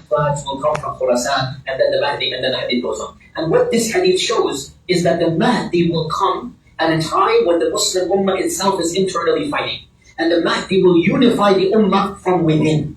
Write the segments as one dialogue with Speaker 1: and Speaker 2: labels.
Speaker 1: tribes will come from Khurasan, and then the Mahdi, and then the hadith goes on. And what this hadith shows is that the Mahdi will come at a time when the Muslim Ummah itself is internally fighting. And the Mahdi will unify the Ummah from within.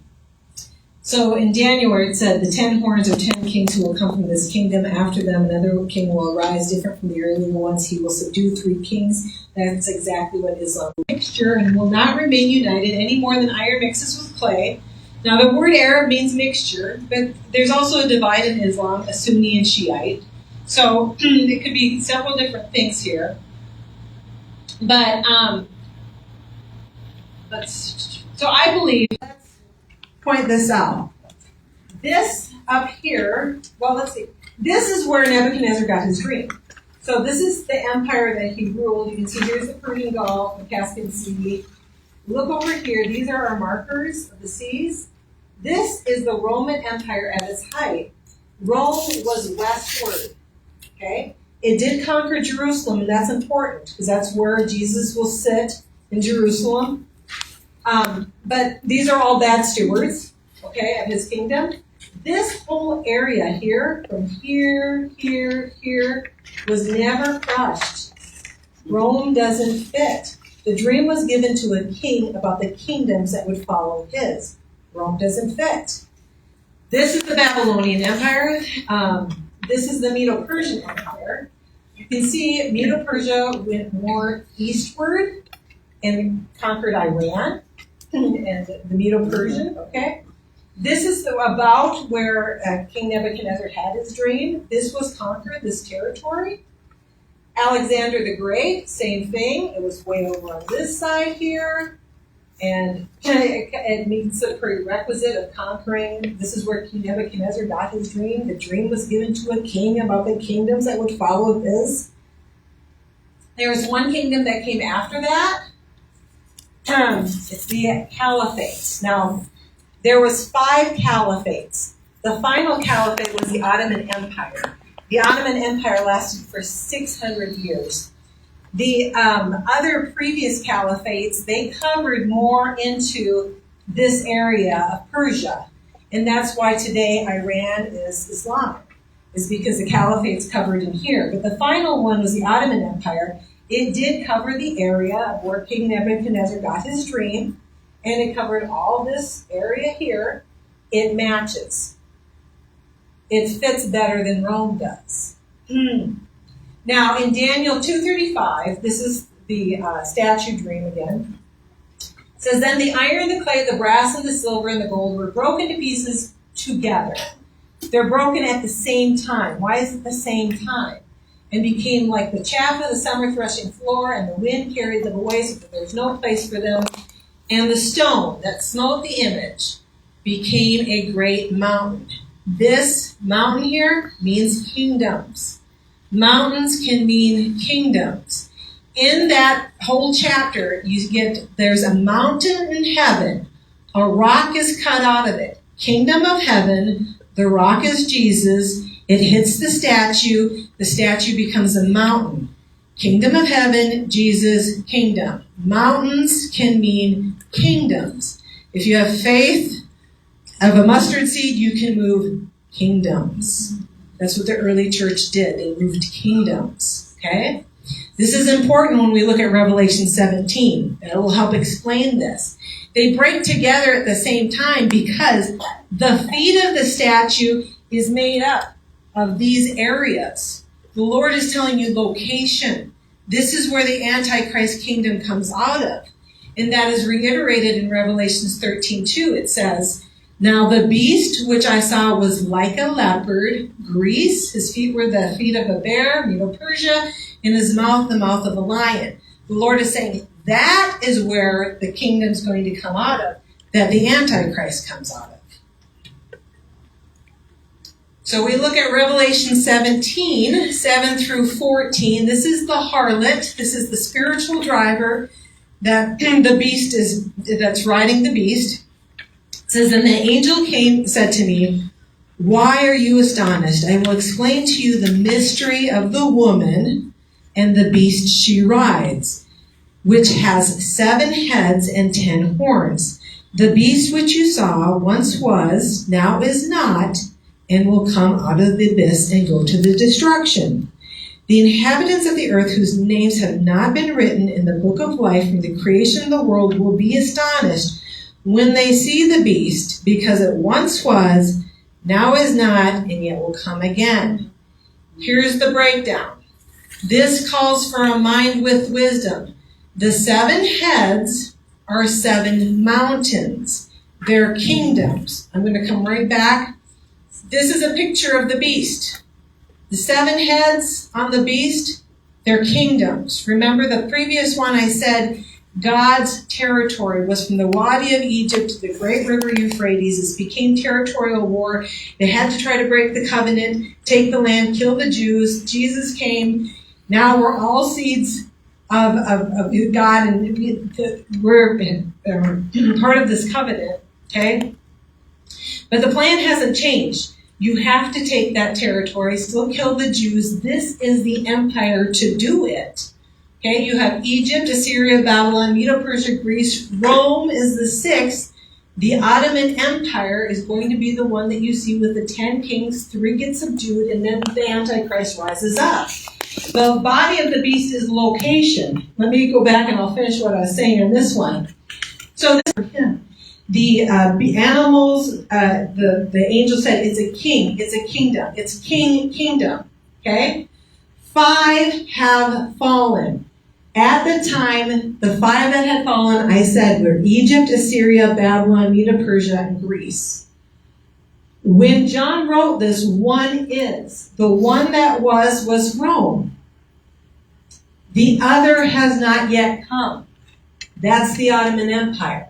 Speaker 2: So in Daniel, where it said, the 10 horns or 10 kings who will come from this kingdom, after them another king will arise different from the earlier ones. He will subdue 3 kings. That's exactly what Islam is. Mixture and will not remain united any more than iron mixes with clay. Now the word Arab means mixture, but there's also a divide in Islam, a Sunni and Shiite. So it could be several different things here. But so I believe, let's point this out. This up here, well, let's see. This is where Nebuchadnezzar got his dream. So this is the empire that he ruled. You can see here's the Persian Gulf, the Caspian Sea. Look over here. These are our markers of the seas. This is the Roman Empire at its height. Rome was westward. Okay? It did conquer Jerusalem, and that's important because that's where Jesus will sit in Jerusalem. But these are all bad stewards, okay, of his kingdom. This whole area here, from here, here, was never crushed. Rome doesn't fit. The dream was given to a king about the kingdoms that would follow his. Rome doesn't fit. This is the Babylonian Empire. This is the Medo-Persian Empire. You can see Medo-Persia went more eastward and conquered Iran and the Medo-Persian, okay? This is about where King Nebuchadnezzar had his dream. This was conquered, this territory. Alexander the Great, same thing. It was way over on this side here. And it meets the prerequisite of conquering. This is where King Nebuchadnezzar got his dream. The dream was given to a king about the kingdoms that would follow his. There was one kingdom that came after that. It's the caliphate. Now, there was 5 caliphates. The final caliphate was the Ottoman Empire. The Ottoman Empire lasted for 600 years. The other previous caliphates, they covered more into this area of Persia. And that's why today Iran is Islamic, is because the caliphates covered in here. But the final one was the Ottoman Empire. It did cover the area of where King Nebuchadnezzar got his dream, and it covered all this area here. It matches. It fits better than Rome does. Now, in Daniel 2:35, this is the statue dream again. It says, then the iron, the clay, the brass, and the silver, and the gold were broken to pieces together. They're broken at the same time. Why is it the same time? And became like the chaff of the summer threshing floor, and the wind carried them away so that there's no place for them. And the stone that smote the image became a great mountain. This mountain here means kingdoms. Mountains can mean kingdoms. In that whole chapter, there's a mountain in heaven. A rock is cut out of it. Kingdom of heaven. The rock is Jesus. It hits the statue. The statue becomes a mountain. Kingdom of heaven, Jesus, kingdom. Mountains can mean kingdoms. If you have faith of a mustard seed, you can move kingdoms. That's what the early church did. They moved kingdoms, okay? This is important when we look at Revelation 17. That will help explain this. They break together at the same time because the feet of the statue is made up of these areas. The Lord is telling you location. This is where the Antichrist kingdom comes out of. And that is reiterated in Revelation 13:2. It says, now the beast which I saw was like a leopard, Greece. His feet were the feet of a bear, Medo-Persia, and his mouth the mouth of a lion. The Lord is saying that is where the kingdom's going to come out of, that the Antichrist comes out of. So we look at Revelation 17, 7 through 14. This is the harlot. This is the spiritual driver that the beast is, that's riding the beast. It says, and the angel said to me, why are you astonished? I will explain to you the mystery of the woman and the beast she rides, which has 7 heads and 10 horns. The beast which you saw once was, now is not, and will come out of the abyss and go to the destruction. The inhabitants of the earth whose names have not been written in the book of life from the creation of the world will be astonished when they see the beast, because it once was, now is not, and yet will come again. Here's the breakdown. This calls for a mind with wisdom. The 7 heads are 7 mountains. They're kingdoms. I'm going to come right back. This is a picture of the beast. The 7 heads on the beast, they're kingdoms. Remember the previous one I said God's territory was from the Wadi of Egypt to the great river Euphrates. This became territorial war. They had to try to break the covenant, take the land, kill the Jews. Jesus came. Now we're all seeds of God, and we're part of this covenant, okay? But the plan hasn't changed. You have to take that territory, still kill the Jews. This is the empire to do it. Okay, you have Egypt, Assyria, Babylon, Medo-Persia, Greece. Rome is the 6th. The Ottoman Empire is going to be the one that you see with the 10 kings, 3 get subdued, and then the Antichrist rises up. The body of the beast is location. Let me go back and I'll finish what I was saying on this one. So this for him. The animals, the angel said, it's a king, it's a kingdom, it's kingdom, okay? 5 have fallen. At the time, the 5 that had fallen, I said, were Egypt, Assyria, Babylon, Medo-Persia, and Greece. When John wrote this, 1 is. The one that was Rome. The other has not yet come. That's the Ottoman Empire.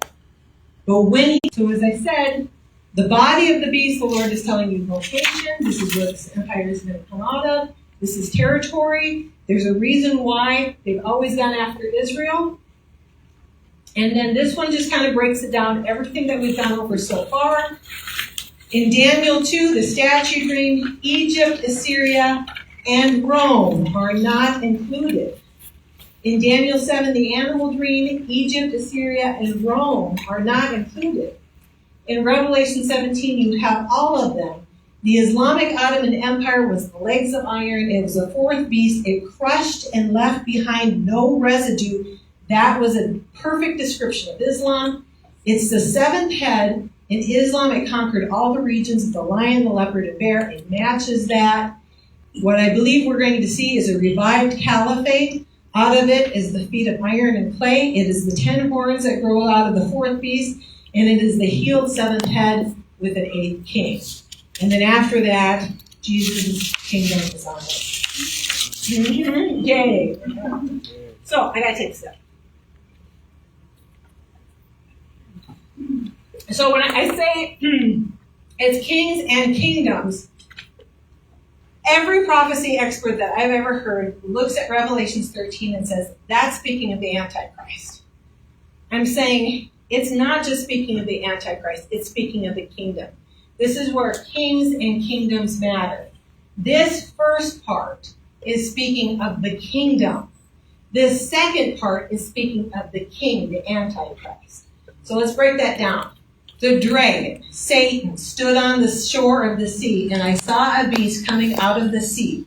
Speaker 2: But so as I said, the body of the beast, the Lord is telling you location. This is where this empire is going to come out of. This is territory. There's a reason why they've always gone after Israel. And then this one just kind of breaks it down, everything that we've gone over so far. In Daniel 2, the statue dream, Egypt, Assyria, and Rome are not included. In Daniel 7, the animal dream, Egypt, Assyria, and Rome are not included. In Revelation 17, you have all of them. The Islamic Ottoman Empire was the legs of iron. It was a 4th beast. It crushed and left behind no residue. That was a perfect description of Islam. It's the 7th head. In Islam, it conquered all the regions of the lion, the leopard, and bear. It matches that. What I believe we're going to see is a revived caliphate. Out of it is the feet of iron and clay. It is the 10 horns that grow out of the 4th beast. And it is the healed 7th head with an 8th king. And then after that, Jesus' kingdom is on it. Yay. So, I gotta take a step. So when I say it's kings and kingdoms, every prophecy expert that I've ever heard looks at Revelation 13 and says, that's speaking of the Antichrist. I'm saying it's not just speaking of the Antichrist, it's speaking of the kingdom. This is where kings and kingdoms matter. This first part is speaking of the kingdom. This second part is speaking of the king, the Antichrist. So let's break that down. The dragon, Satan, stood on the shore of the sea, and I saw a beast coming out of the sea.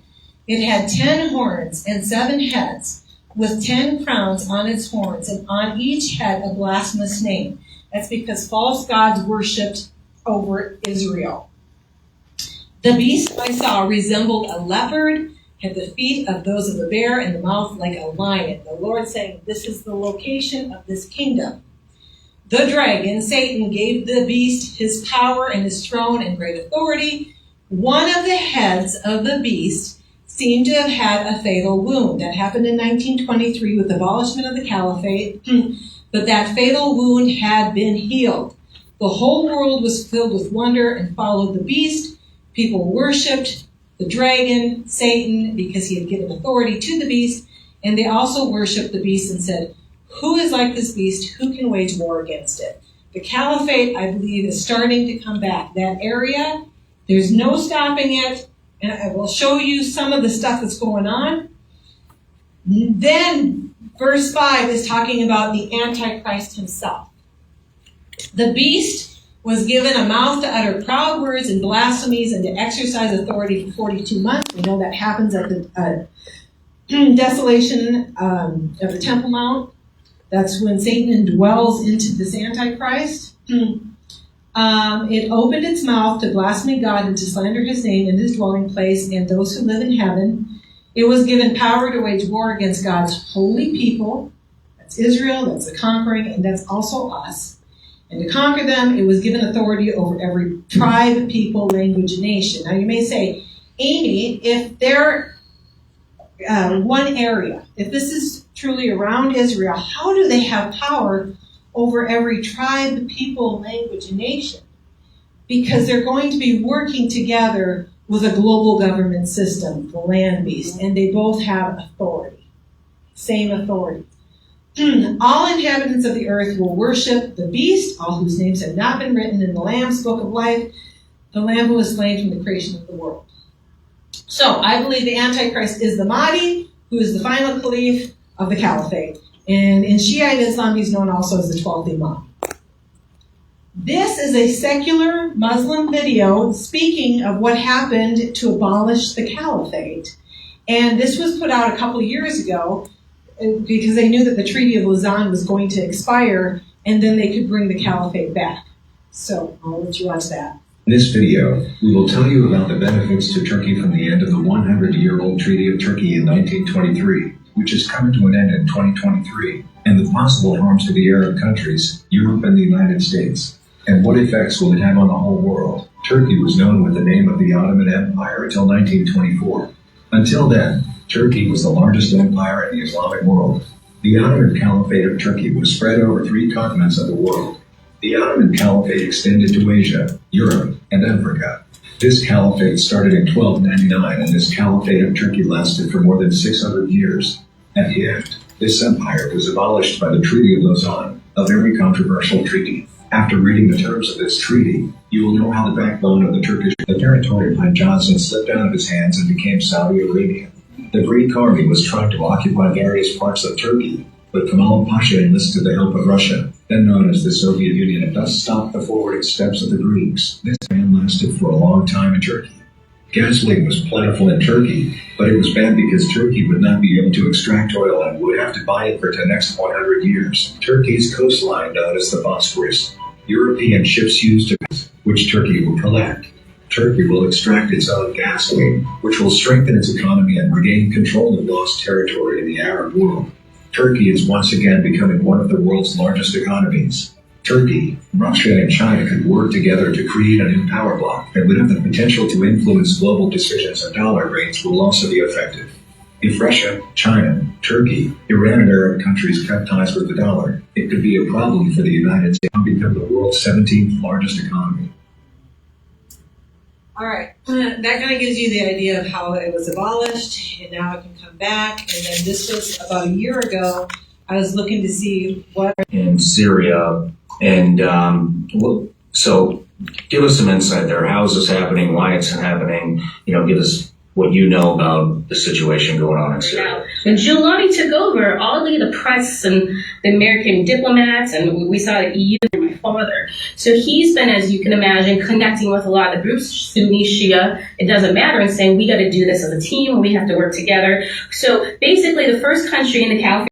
Speaker 2: It had 10 horns and 7 heads, with 10 crowns on its horns, and on each head a blasphemous name. That's because false gods worshipped over Israel. The beast I saw resembled a leopard, had the feet of those of a bear, and the mouth like a lion. The Lord saying, this is the location of this kingdom. The dragon, Satan, gave the beast his power and his throne and great authority. One of the heads of the beast seemed to have had a fatal wound. That happened in 1923 with the abolishment of the caliphate, but that fatal wound had been healed. The whole world was filled with wonder and followed the beast. People worshipped the dragon, Satan, because he had given authority to the beast, and they also worshipped the beast and said, who is like this beast? Who can wage war against it? The caliphate, I believe, is starting to come back. That area, there's no stopping it, and I will show you some of the stuff that's going on. Then, verse 5 is talking about the Antichrist himself. The beast was given a mouth to utter proud words and blasphemies and to exercise authority for 42 months. We know that happens at the desolation of the Temple Mount. That's when Satan dwells into this Antichrist. It opened its mouth to blaspheme God and to slander his name in his dwelling place and those who live in heaven. It was given power to wage war against God's holy people. That's Israel, that's the conquering, and that's also us. And to conquer them, it was given authority over every tribe, people, language, and nation. Now you may say, Amy, if they're one area, if this is truly around Israel, how do they have power over every tribe, people, language, and nation? Because they're going to be working together with a global government system, the land beast, and they both have authority, same authority. All inhabitants of the earth will worship the beast, all whose names have not been written in the Lamb's book of life, the Lamb who was slain from the creation of the world. So I believe the Antichrist is the Mahdi, who is the final caliph of the caliphate. And in Shiite Islam, he's known also as the 12th Imam. This is a secular Muslim video speaking of what happened to abolish the caliphate. And this was put out a couple years ago because they knew that the Treaty of Lausanne was going to expire and then they could bring the caliphate back. So I'll let you watch that.
Speaker 3: In this video, we will tell you about the benefits to Turkey from the end of the 100-year-old Treaty of Turkey in 1923, which is coming to an end in 2023, and the possible harms to the Arab countries, Europe, and the United States. And what effects will it have on the whole world? Turkey was known with the name of the Ottoman Empire until 1924. Until then, Turkey was the largest empire in the Islamic world. The Ottoman Caliphate of Turkey was spread over 3 continents of the world. The Ottoman Caliphate extended to Asia, Europe, and Africa. This caliphate started in 1299, and this caliphate of Turkey lasted for more than 600 years. At the end, this empire was abolished by the Treaty of Lausanne, a very controversial treaty. After reading the terms of this treaty, you will know how the backbone of the territory of Hijaz had slipped out of his hands and became Saudi Arabia. The Greek army was trying to occupy various parts of Turkey, but Kemal Pasha enlisted the help of Russia, then known as the Soviet Union, and thus stopped the forward steps of the Greeks. This ban lasted for a long time in Turkey. Gasoline was plentiful in Turkey, but it was banned because Turkey would not be able to extract oil and would have to buy it for the next 100 years. Turkey's coastline, known as the Bosphorus, European ships used it, which Turkey will collect. Turkey will extract its own gasoline, which will strengthen its economy and regain control of lost territory in the Arab world. Turkey is once again becoming one of the world's largest economies. Turkey, Russia, and China could work together to create a new power bloc that would have the potential to influence global decisions, and dollar rates will also be effective. If Russia, China, Turkey, Iran, and Arab countries cut ties with the dollar, it could be a problem for the United States to become the world's 17th largest economy.
Speaker 2: All right, that kind of gives you the idea of how it was abolished, and now it can come back. And then this was about a year ago. I was looking to see what
Speaker 4: in Syria, and so give us some insight there. How is this happening? Why it's happening? Give us what you know about the situation going on in Syria.
Speaker 5: When Giuliani took over, all the press and the American diplomats, and we saw the EU, my father. So he's been, as you can imagine, connecting with a lot of the groups, Sunni, Shia, it doesn't matter, and saying we got to do this as a team, we have to work together. So basically the first country in the Caliphate